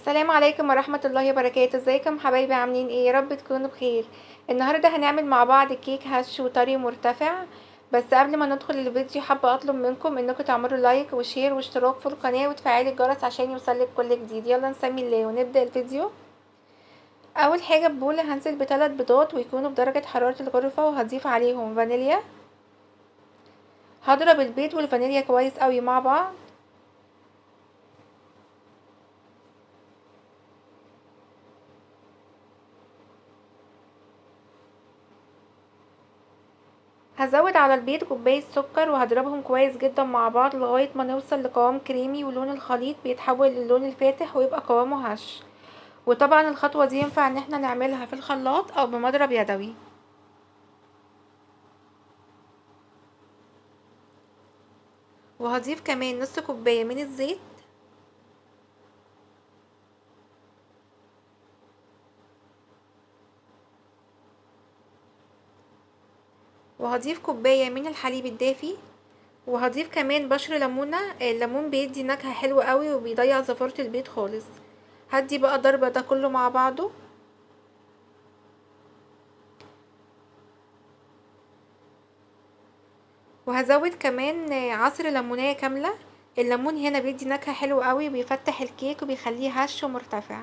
السلام عليكم ورحمة الله وبركاته. ازيكم حبايبي؟ عاملين ايه؟ يا رب تكونوا بخير. النهاردة هنعمل مع بعض كيك هش وطري مرتفع. بس قبل ما ندخل الفيديو حابة اطلب منكم انكم تعملوا لايك وشير واشتراك في القناة وتفعيلوا الجرس عشان يوصلك كل جديد. يلا نسمي الله ونبدأ الفيديو. اول حاجة ببولة هنزل بثلاث بيضات ويكونوا بدرجة حرارة الغرفة، وهضيف عليهم فانيليا. هضرب البيض والفانيليا كويس قوي مع بعض. هزود على البيض كوباية سكر وهضربهم كويس جدا مع بعض لغاية ما نوصل لقوام كريمي، ولون الخليط بيتحول للون الفاتح ويبقى قوامه هش. وطبعا الخطوة دي ينفع ان احنا نعملها في الخلاط او بمضرب يدوي. وهضيف كمان نص كوباية من الزيت. وهضيف كوباية من الحليب الدافي. وهضيف كمان بشر ليمونة. الليمون بيدي نكهة حلوة قوي وبيضيع زفارة البيض خالص. هدي بقى ضربة ده كله مع بعضه. وهزود كمان عصر ليمونية كاملة. الليمون هنا بيدي نكهة حلوة قوي وبيفتح الكيك وبيخليه هش ومرتفع.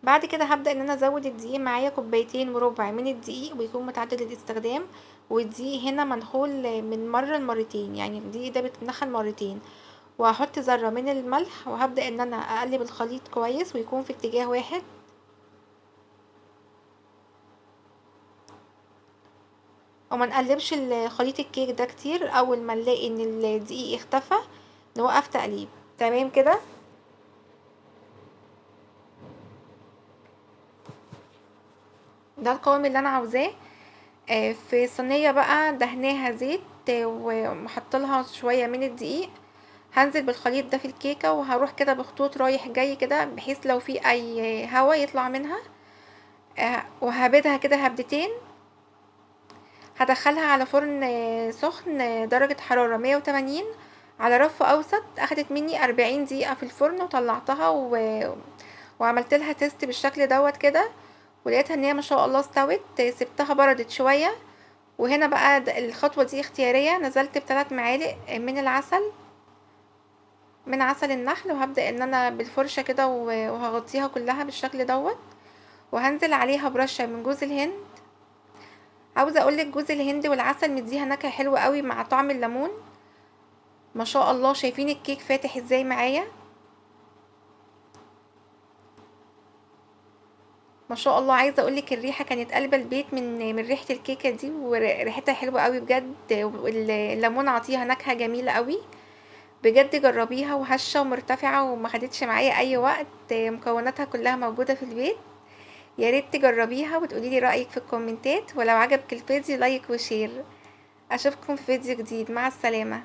بعد كده هبدأ ان انا ازود الدقيق. معايا كوبايتين وربع من الدقيق ويكون متعدد الاستخدام. والدقيق هنا منخول من مرة لمرتين، يعني الدقيق ده بيتنخل مرتين. وهحط ذرة من الملح وهبدأ ان انا اقلب الخليط كويس ويكون في اتجاه واحد. وما نقلبش خليط الكيك ده كتير. اول ما نلاقي ان الدقيق اختفى نوقف تقليب. تمام كده. ده القوام اللي انا عاوزاه. في صينيه بقى دهناها زيت، ومحط لها شويه من الدقيق. هنزل بالخليط ده في الكيكه وهروح كده بخطوط رايح جاي كده بحيث لو في اي هوا يطلع منها. وهبدها كده هبدتين. هدخلها على فرن سخن، درجة حرارة 180 على رف اوسط. اخدت مني 40 دقيقة في الفرن وطلعتها وعملت لها تيست بالشكل دوت كده. ولقيتها ان هي ما شاء الله استوت. سبتها بردت شوية. وهنا بقى الخطوة دي اختيارية. نزلت بثلاث معالق من العسل، من عسل النحل. وهبدأ ان انا بالفرشة كده وهغطيها كلها بالشكل دوت. وهنزل عليها برشة من جوز الهند. عاوزة اقولك جوز الهند والعسل مديها نكهة حلوة قوي مع طعم الليمون. ما شاء الله، شايفين الكيك فاتح ازاي معايا؟ ما شاء الله. عايزه اقولك الريحه كانت قلبة البيت من ريحه الكيكه دي، وريحتها حلوه قوي بجد. الليمون عطيها نكهه جميله قوي. بجد جربيها، وهشه ومرتفعه وما خدتش معايا اي وقت. مكوناتها كلها موجوده في البيت. يا ريت تجربيها وتقولي لي رايك في الكومنتات. ولو عجبك الفيديو لايك وشير. اشوفكم في فيديو جديد. مع السلامه.